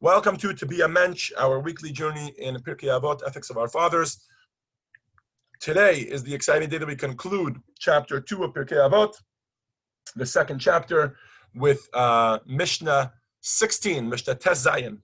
Welcome to Be a Mensch, our weekly journey in Pirkei Avot, Ethics of Our Fathers. Today is the exciting day that we conclude chapter 2 of Pirkei Avot, the second chapter with Mishnah 16, Mishnah Tes Zayin.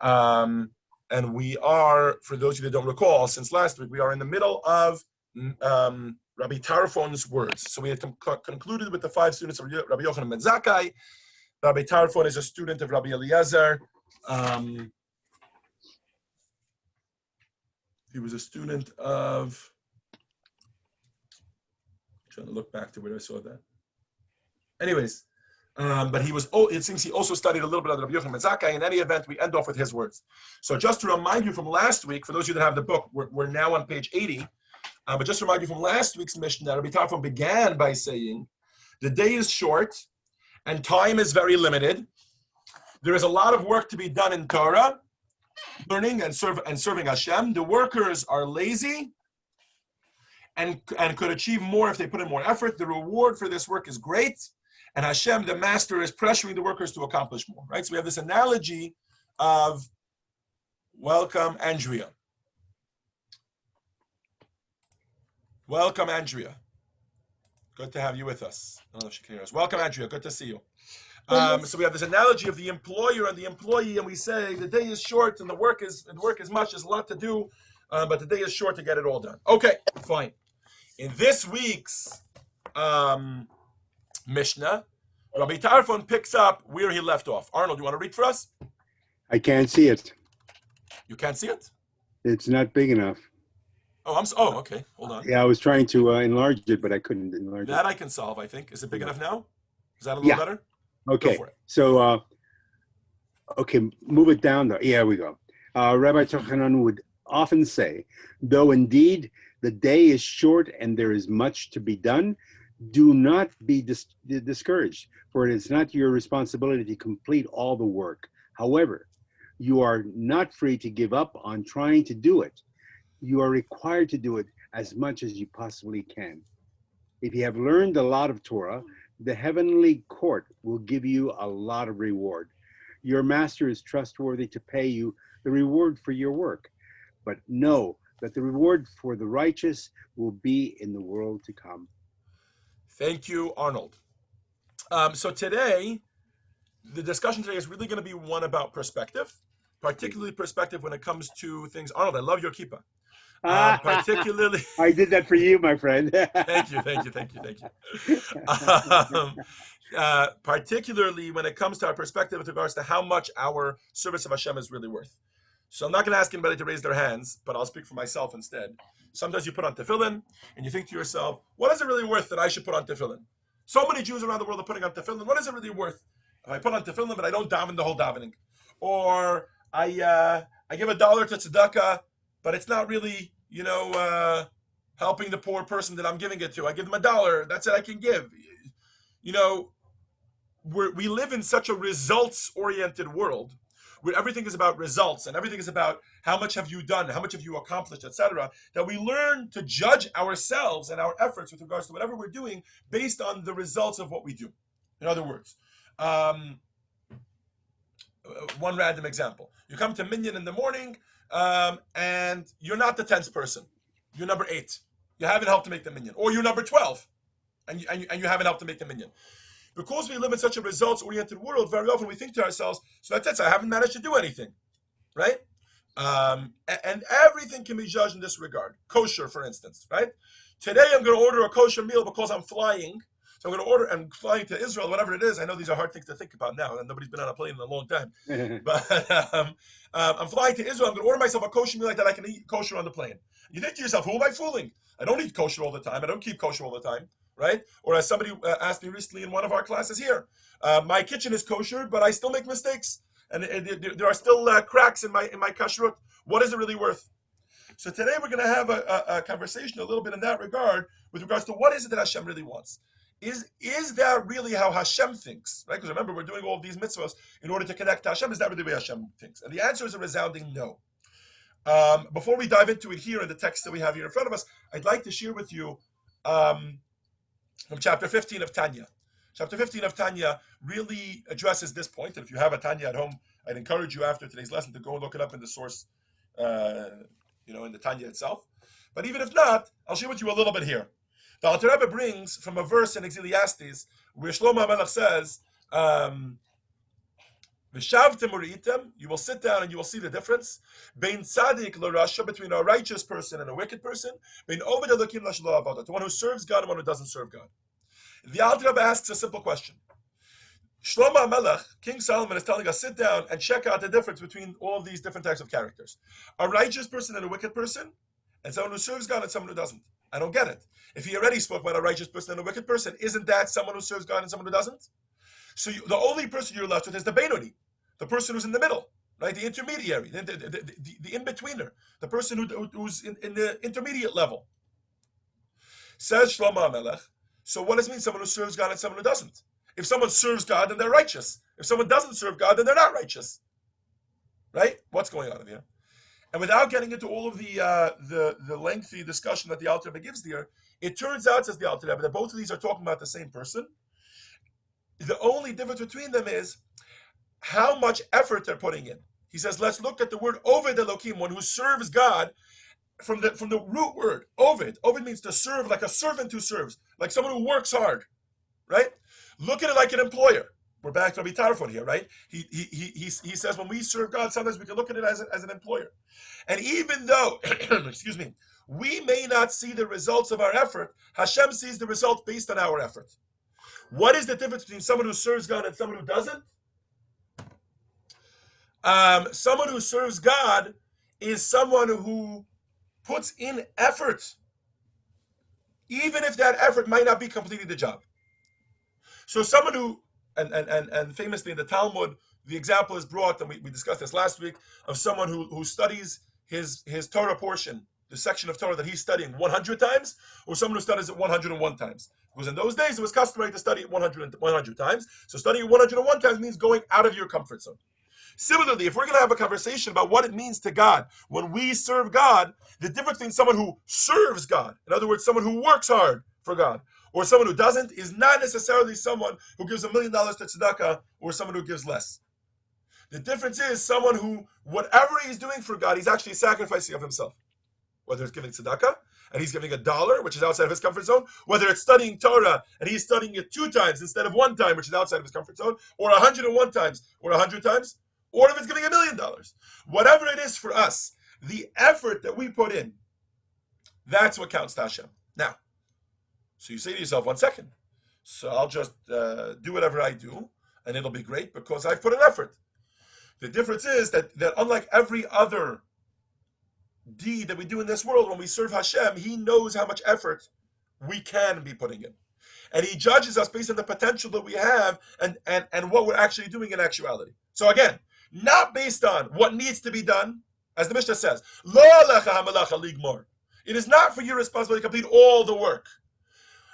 And we are, for those of you that don't recall, since last week, we are in the middle of Rabbi Tarfon's words. So we had concluded with the 5 students of Rabbi Yochanan ben Zakkai. Rabbi Tarfon is a student of Rabbi Eliezer. He was a student of, I'm trying to look back to where I saw that. Anyways, but he was, it seems he also studied a little bit of Rabbi Yochanan ben Zakkai. In any event, we end off with his words. So just to remind you from last week, for those of you that have the book, we're now on page 80. But just to remind you from last week's Mishnah, Rabbi Tarfon began by saying, the day is short and time is very limited. There is a lot of work to be done in Torah, learning and serving Hashem. The workers are lazy and could achieve more if they put in more effort. The reward for this work is great, and Hashem, the master, is pressuring the workers to accomplish more. Right? So we have this analogy of, welcome, Andrea. Welcome, Andrea. Good to have you with us. I don't know if she can hear us. Welcome, Andrea. Good to see you. So we have this analogy of the employer and the employee, and we say the day is short and the work is much. There's a lot to do, but the day is short to get it all done. Okay, fine. In this week's Mishnah, Rabbi Tarfon picks up where he left off. Arnold, you want to read for us? I can't see it. You can't see it? It's not big enough. Oh, okay. Hold on. Yeah, I was trying to enlarge it, but I couldn't enlarge it. That I can solve, I think. Is it big enough now? Is that a little better? Okay. Go for it. So, move it down though. Yeah, we go. Rabbi Yochanan would often say, though indeed the day is short and there is much to be done, do not be discouraged, for it is not your responsibility to complete all the work. However, you are not free to give up on trying to do it. You are required to do it as much as you possibly can. If you have learned a lot of Torah, the heavenly court will give you a lot of reward. Your master is trustworthy to pay you the reward for your work. But know that the reward for the righteous will be in the world to come. Thank you, Arnold. So today, the discussion today is really going to be one about perspective, particularly perspective when it comes to things. Arnold, I love your kippah. Particularly, I did that for you, my friend. Thank you. Particularly when it comes to our perspective with regards to how much our service of Hashem is really worth. So I'm not going to ask anybody to raise their hands, but I'll speak for myself instead. Sometimes you put on tefillin and you think to yourself, what is it really worth that I should put on tefillin? So many Jews around the world are putting on tefillin. What is it really worth if I put on tefillin but I don't daven the whole davening? Or I give $1 to tzedakah, but it's not really, helping the poor person that I'm giving it to. I give them $1. That's it I can give. We live in such a results-oriented world where everything is about results and everything is about how much have you done, how much have you accomplished, etc., that we learn to judge ourselves and our efforts with regards to whatever we're doing based on the results of what we do. In other words, one random example. You come to Minyan in the morning, and you're not the 10th person. You're number 8. You haven't helped to make the minyan. Or you're number 12, and you haven't helped to make the minyan. Because we live in such a results-oriented world, very often we think to ourselves, so that's it, I haven't managed to do anything, right? And everything can be judged in this regard. Kosher, for instance, right? Today I'm going to order a kosher meal because I'm flying. So I'm going to order, and flying to Israel, whatever it is. I know these are hard things to think about now, and nobody's been on a plane in a long time. But I'm flying to Israel. I'm going to order myself a kosher meal like that I can eat kosher on the plane. You think to yourself, who am I fooling? I don't eat kosher all the time. I don't keep kosher all the time, right? Or as somebody asked me recently in one of our classes here, my kitchen is kosher, but I still make mistakes, and there are still cracks in my kashrut. What is it really worth? So today we're going to have a conversation a little bit in that regard with regards to what is it that Hashem really wants. Is that really how Hashem thinks? Right? Because remember, we're doing all of these mitzvahs in order to connect to Hashem. Is that really the way Hashem thinks? And the answer is a resounding no. Before we dive into it here in the text that we have here in front of us, I'd like to share with you from chapter 15 of Tanya. Chapter 15 of Tanya really addresses this point. And if you have a Tanya at home, I'd encourage you after today's lesson to go and look it up in the source, in the Tanya itself. But even if not, I'll share with you a little bit here. The Alter Rebbe brings from a verse in Ecclesiastes where Shlomo HaMelech says, V'shavtem uritem, you will sit down and you will see the difference. Bein tzaddik l'rasha, between a righteous person and a wicked person. Bein oved elokim l'shelo avodah, the one who serves God and one who doesn't serve God. The Alter Rebbe asks a simple question. Shlomo HaMelech, King Solomon, is telling us, sit down and check out the difference between all of these different types of characters. A righteous person and a wicked person, and someone who serves God and someone who doesn't. I don't get it. If he already spoke about a righteous person and a wicked person, isn't that someone who serves God and someone who doesn't? So the only person you're left with is the Benoni, the person who's in the middle, right? The intermediary, the in-betweener, the person who's in the intermediate level. Says Shlomo HaMelech, so what does it mean, someone who serves God and someone who doesn't? If someone serves God, then they're righteous. If someone doesn't serve God, then they're not righteous. Right? What's going on here? And without getting into all of the lengthy discussion that the Alter Rebbe gives there, it turns out, says the Alter Rebbe, that both of these are talking about the same person. The only difference between them is how much effort they're putting in. He says, let's look at the word Oved Elokim, one who serves God, from the root word, Oved. Oved means to serve, like a servant who serves, like someone who works hard, right? Look at it like an employer. We're back to Rabbi Tarfon here, right? He says when we serve God, sometimes we can look at it as an employer. And even though, excuse me, we may not see the results of our effort, Hashem sees the results based on our effort. What is the difference between someone who serves God and someone who doesn't? Someone who serves God is someone who puts in effort, even if that effort might not be completing the job. So someone who, and famously in the Talmud, the example is brought, and we discussed this last week, of someone who studies his Torah portion, the section of Torah that he's studying 100 times, or someone who studies it 101 times. Because in those days, it was customary to study it 100 times. So studying it 101 times means going out of your comfort zone. Similarly, if we're going to have a conversation about what it means to God when we serve God, the difference between someone who serves God, in other words, someone who works hard for God, or someone who doesn't, is not necessarily someone who gives $1 million to tzedakah or someone who gives less. The difference is someone who, whatever he's doing for God, he's actually sacrificing of himself. Whether it's giving tzedakah, and he's giving $1, which is outside of his comfort zone, whether it's studying Torah, and he's studying it 2 times instead of 1 time, which is outside of his comfort zone, or 101 times, or 100 times, or if it's giving $1 million. Whatever it is for us, the effort that we put in, that's what counts to Hashem. Now, so you say to yourself, 1 second, so I'll just do whatever I do, and it'll be great because I've put an effort. The difference is that unlike every other deed that we do in this world, when we serve Hashem, He knows how much effort we can be putting in. And He judges us based on the potential that we have and what we're actually doing in actuality. So again, not based on what needs to be done, as the Mishnah says, Lo alecha hamalacha ligmor. It is not for your responsibility to complete all the work.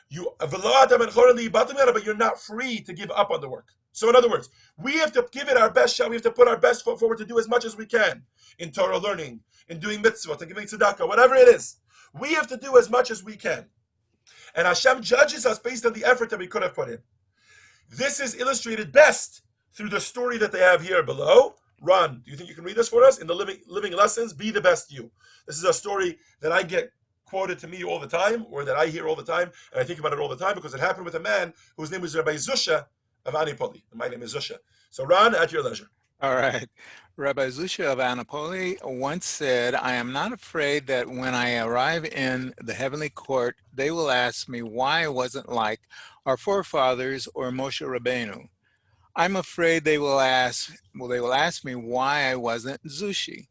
But you're not free to give up on the work. So in other words, we have to give it our best shot. We have to put our best foot forward to do as much as we can in Torah learning, in doing mitzvot, in giving tzedakah, whatever it is. We have to do as much as we can. And Hashem judges us based on the effort that we could have put in. This is illustrated best through the story that they have here below. Ron, do you think you can read this for us? In the living lessons, be the best you. This is a story that I get quoted to me all the time, or that I hear all the time, and I think about it all the time because it happened with a man whose name was Rabbi Zusha of Anipoli. My name is Zusha. So Ron, at your leisure. All right. Rabbi Zusha of Anipoli once said, I am not afraid that when I arrive in the heavenly court, they will ask me why I wasn't like our forefathers or Moshe Rabbeinu. I'm afraid they will ask me why I wasn't Zushi.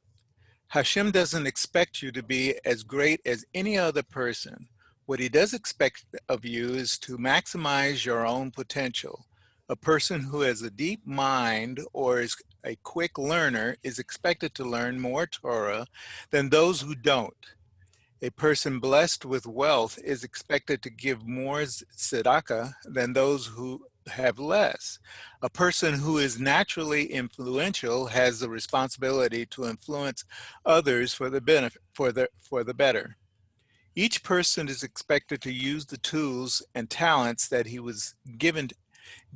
Hashem doesn't expect you to be as great as any other person. What he does expect of you is to maximize your own potential. A person who has a deep mind or is a quick learner is expected to learn more Torah than those who don't. A person blessed with wealth is expected to give more tzedakah than those who have less. A person who is naturally influential has the responsibility to influence others for the benefit, for the better. Each person is expected to use the tools and talents that he was given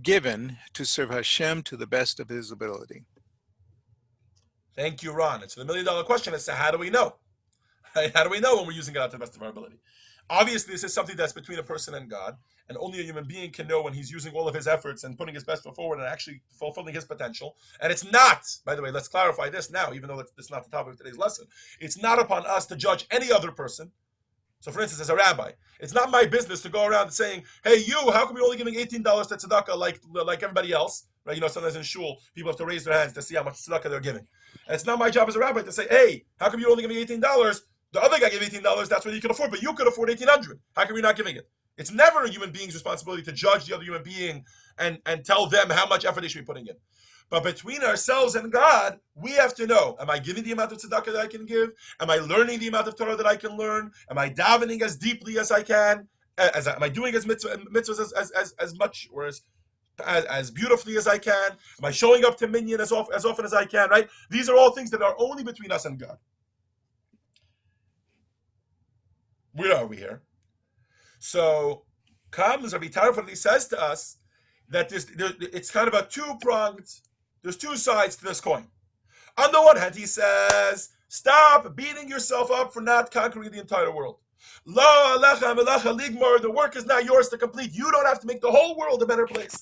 given to serve Hashem to the best of his ability? Thank you, Ron. It's the $1,000,000 question as to how do we know? Right? How do we know when we're using it out to the best of our ability? Obviously, this is something that's between a person and God, and only a human being can know when he's using all of his efforts and putting his best foot forward and actually fulfilling his potential. And it's not, by the way, let's clarify this now, even though it's not the topic of today's lesson. It's not upon us to judge any other person. So, for instance, as a rabbi, it's not my business to go around saying, "Hey, you, how come you're only giving $18 to tzedakah like everybody else?" Right? You know, sometimes in shul, people have to raise their hands to see how much tzedakah they're giving. And it's not my job as a rabbi to say, "Hey, how come you're only giving $18? The other guy gave $18. That's what you can afford, but you could afford $1,800. How come you're not giving it?" It's never a human being's responsibility to judge the other human being and tell them how much effort they should be putting in. But between ourselves and God, we have to know, am I giving the amount of tzedakah that I can give? Am I learning the amount of Torah that I can learn? Am I davening as deeply as I can? Am I doing as mitzvahs as much or as beautifully as I can? Am I showing up to minyan as often as I can, right? These are all things that are only between us and God. Where are we here? So, comes Rabbi Tarfon, he says to us that it's kind of a two-pronged, there's two sides to this coin. On the one hand, he says, stop beating yourself up for not conquering the entire world. Lo alecha melacha ligmar, the work is not yours to complete. You don't have to make the whole world a better place.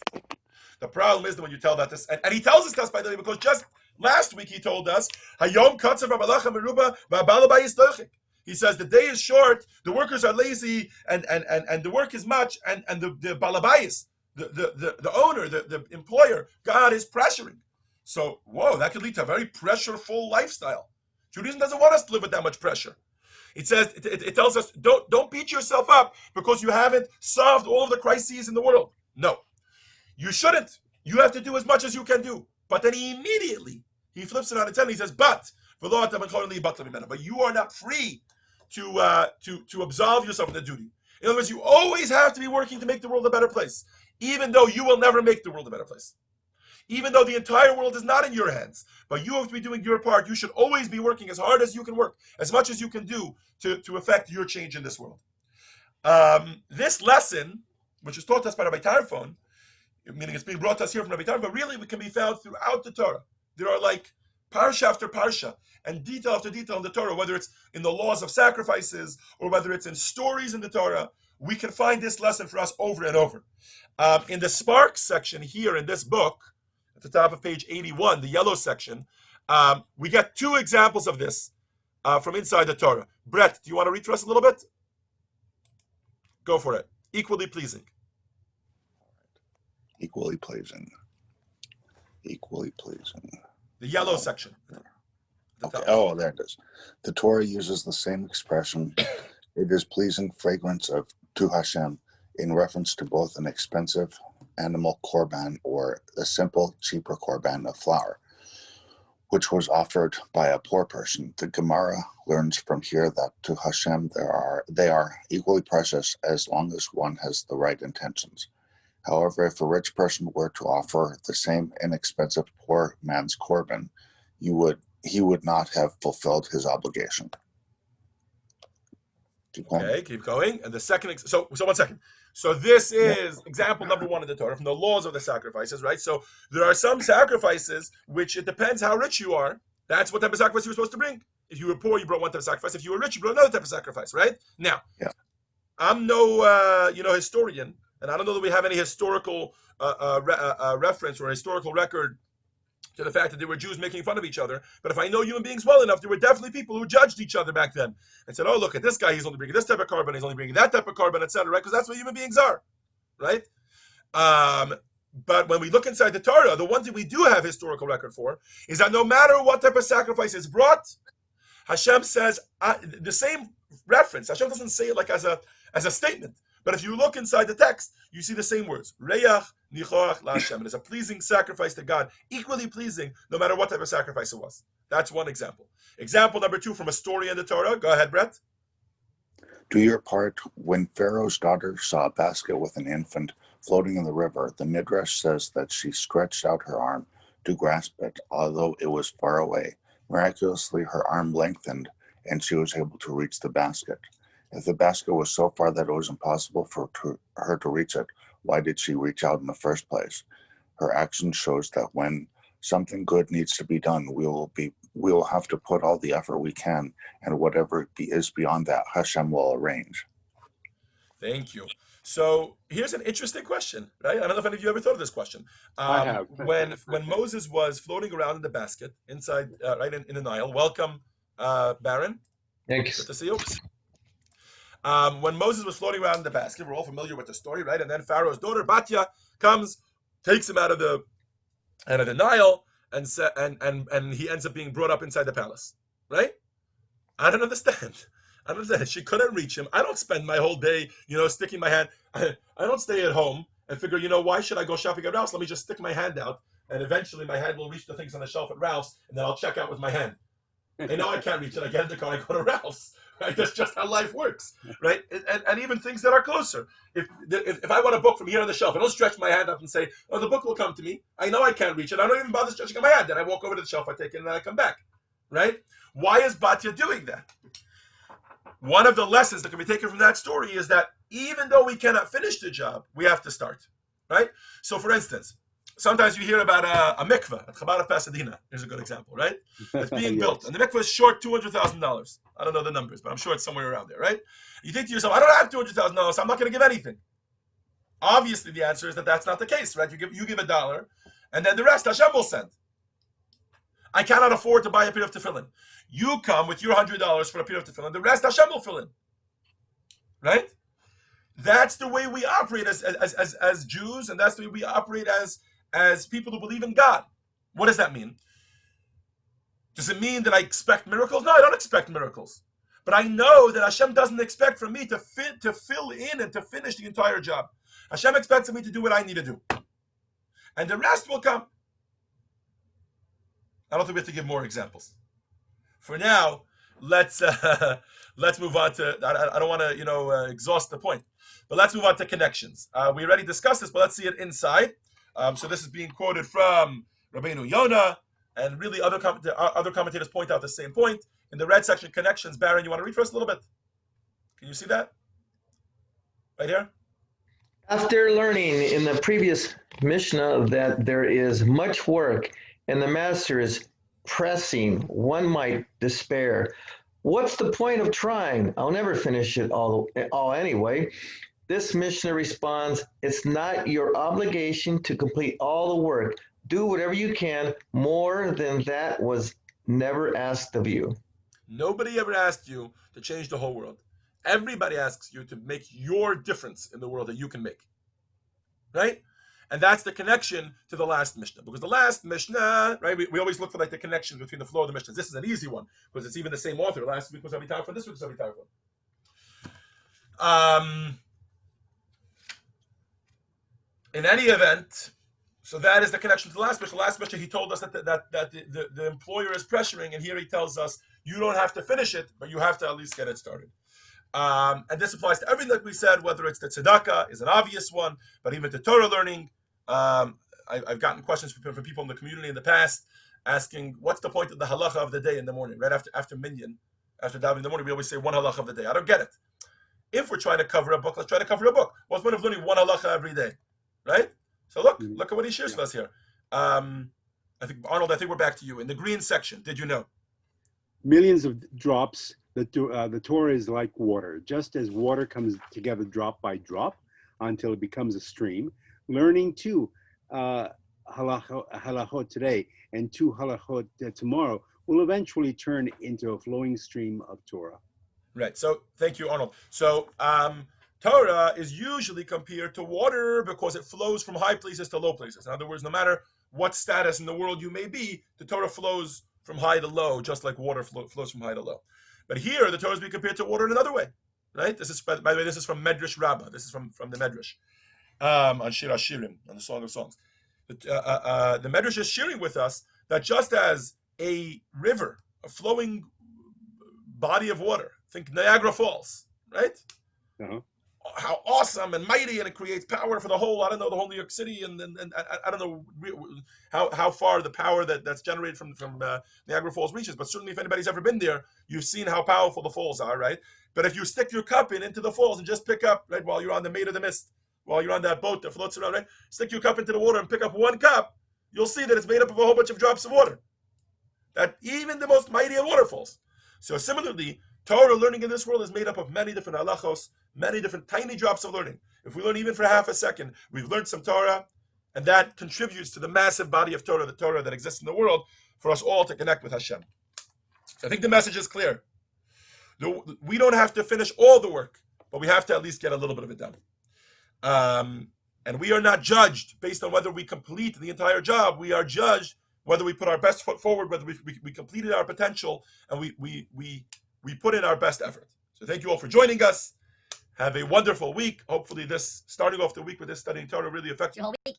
The problem is that when you tell that this, and he tells us this, by the way, because just last week he told us, Hayom katzav melacha meruba v'abala b'yistochik. He says the day is short, the workers are lazy, and the work is much, and the balabayis, the owner, the employer, God is pressuring. So, whoa, that could lead to a very pressureful lifestyle. Judaism doesn't want us to live with that much pressure. It says, it tells us, don't beat yourself up because you haven't solved all of the crises in the world. No, you shouldn't. You have to do as much as you can do. But then he flips it on its head and he says, but you are not free to absolve yourself of the duty. In other words, you always have to be working to make the world a better place, even though you will never make the world a better place. Even though the entire world is not in your hands, but you have to be doing your part. You should always be working as hard as you can work, as much as you can do to affect your change in this world. This lesson, which is taught us by Rabbi Tarfon, meaning it's being brought to us here from Rabbi Tarfon, but really it can be found throughout the Torah. There are like parsha after parsha and detail after detail in the Torah, whether it's in the laws of sacrifices or whether it's in stories in the Torah. We can find this lesson for us over and over. In the Sparks section here in this book, at the top of page 81, the yellow section, we get two examples of this from inside the Torah. Brett, do you want to read for us a little bit? Go for it. Equally pleasing. Equally pleasing. Equally pleasing. The yellow section. Okay. Oh, there it is. The Torah uses the same expression. It is pleasing fragrance to Hashem in reference to both an expensive animal korban or a simple, cheaper korban of flour, which was offered by a poor person. The Gemara learns from here that to Hashem they are equally precious as long as one has the right intentions. However, if a rich person were to offer the same inexpensive poor man's korban, he would not have fulfilled his obligation. Okay, keep going. And the second, so 1 second. So this is example number one in the Torah from the laws of the sacrifices, right? So there are some sacrifices which it depends how rich you are. That's what type of sacrifice you were supposed to bring. If you were poor, you brought one type of sacrifice. If you were rich, you brought another type of sacrifice, right? Now, I'm no historian, and I don't know that we have any historical reference or historical record to the fact that there were Jews making fun of each other. But if I know human beings well enough, there were definitely people who judged each other back then and said, oh, look at this guy, he's only bringing this type of korban, he's only bringing that type of korban, etc., right? Because that's what human beings are, right? But when we look inside the Torah, the one thing we do have historical record for is that no matter what type of sacrifice is brought, Hashem says the same reference. Hashem doesn't say it like as a statement. But if you look inside the text, you see the same words. Reyach nichoach laHashem. It is a pleasing sacrifice to God, equally pleasing, no matter what type of sacrifice it was. That's one example. Example number two from a story in the Torah. Go ahead, Brett. Do your part. When Pharaoh's daughter saw a basket with an infant floating in the river, the Midrash says that she stretched out her arm to grasp it, although it was far away. Miraculously, her arm lengthened, and she was able to reach the basket. If the basket was so far that it was impossible for her to reach it, Why did she reach out in the first place? Her action shows that when something good needs to be done, we will have to put all the effort we can, and whatever is beyond that, Hashem will arrange. Thank you. So here's an interesting question, right? I don't know if any of you ever thought of this question. I have. When Moses was floating around in the basket inside, right in the Nile. Welcome, Baron. Thanks. Good to see you. When Moses was floating around in the basket, we're all familiar with the story, right? And then Pharaoh's daughter Batya comes, takes him out of the Nile, and he ends up being brought up inside the palace, right? I don't understand. I don't understand. She couldn't reach him. I don't spend my whole day, sticking my hand. I don't stay at home and figure, why should I go shopping at Ralph's? Let me just stick my hand out, and eventually my hand will reach the things on the shelf at Ralph's, and then I'll check out with my hand. I know I can't reach it. I get in the car, I go to Ralph's. Right? That's just how life works, right? And even things that are closer. If I want a book from here on the shelf, I don't stretch my hand up and say, "Oh, the book will come to me." I know I can't reach it. I don't even bother stretching my hand. Then I walk over to the shelf, I take it, and then I come back, right? Why is Batya doing that? One of the lessons that can be taken from that story is that even though we cannot finish the job, we have to start, right? So, for instance, sometimes you hear about a mikveh at Chabad of Pasadena. Here's a good example, right? It's being Yes. built, and the mikveh is short $200,000. I don't know the numbers, but I'm sure it's somewhere around there, right? You think to yourself, I don't have $200,000, so I'm not going to give anything. Obviously, the answer is that that's not the case, right? You give $1, and then the rest Hashem will send. I cannot afford to buy a pair of tefillin. You come with your $100 for a pair of tefillin. The rest Hashem will fill in, right? That's the way we operate as Jews, and that's the way we operate as people who believe in God. What does that mean? Does it mean that I expect miracles? No, I don't expect miracles. But I know that Hashem doesn't expect from me to fill in and to finish the entire job. Hashem expects of me to do what I need to do. And the rest will come. I don't think we have to give more examples. For now, let's move on to. I don't want to exhaust the point, but let's move on to connections. We already discussed this, but let's see it inside. So this is being quoted from Rabbeinu Yonah, and really other commentators point out the same point in the red section. Connections. Baron, you want to read for us a little bit? Can you see that right here? After learning in the previous Mishnah that there is much work and the master is pressing, one might despair. What's the point of trying? I'll never finish it all anyway. This Mishnah responds, it's not your obligation to complete all the work. Do whatever you can. More than that was never asked of you. Nobody ever asked you to change the whole world. Everybody asks you to make your difference in the world that you can make. Right? And that's the connection to the last Mishnah. Because the last Mishnah, right, we always look for the connections between the flow of the Mishnahs. This is an easy one because it's even the same author. Last week was Rabbi Tarfon, this week was Rabbi Tarfon. In any event, so that is the connection to the last Mishnah. Last Mishnah, he told us that the employer is pressuring, and here he tells us you don't have to finish it, but you have to at least get it started. And this applies to everything that we said, whether it's the tzedakah is an obvious one, but even the Torah learning. I've gotten questions from people in the community in the past asking, what's the point of the halacha of the day in the morning, right after minyan, after davening in the morning, we always say one halacha of the day. I don't get it. If we're trying to cover a book, let's try to cover a book. What's the point of learning one halacha every day, right? So look at what he shares with us here. I think, Arnold, we're back to you. In the green section, did you know? Millions of drops. The Torah is like water. Just as water comes together drop by drop until it becomes a stream, learning two halachot today and two halachot tomorrow will eventually turn into a flowing stream of Torah. Right. So thank you, Arnold. So Torah is usually compared to water because it flows from high places to low places. In other words, no matter what status in the world you may be, the Torah flows from high to low, just like water flows from high to low. But here, the Torah is being compared to water in another way, right? This is, by the way, this is from Medrash Rabbah. This is from the Medrash on Shir HaShirim, on the Song of Songs. The Medrash is sharing with us that just as a river, a flowing body of water, think Niagara Falls, right? Uh-huh. How awesome and mighty, and it creates power for the whole, I don't know, the whole New York City, and I don't know how far the power that's generated from Niagara Falls reaches, but certainly if anybody's ever been there, you've seen how powerful the falls are, right? But if you stick your cup into the falls and just pick up, right, while you're on the Maid of the Mist, while you're on that boat that floats around, right? Stick your cup into the water and pick up one cup, you'll see that it's made up of a whole bunch of drops of water. That even the most mighty of waterfalls. So similarly, Torah learning in this world is made up of many different halachos, many different tiny drops of learning. If we learn even for half a second, we've learned some Torah, and that contributes to the massive body of Torah, the Torah that exists in the world, for us all to connect with Hashem. I think the message is clear. We don't have to finish all the work, but we have to at least get a little bit of it done. And we are not judged based on whether we complete the entire job. We are judged whether we put our best foot forward, whether we completed our potential, and we put in our best effort. So thank you all for joining us. Have a wonderful week. Hopefully starting off the week with this studying Torah really affects your whole week.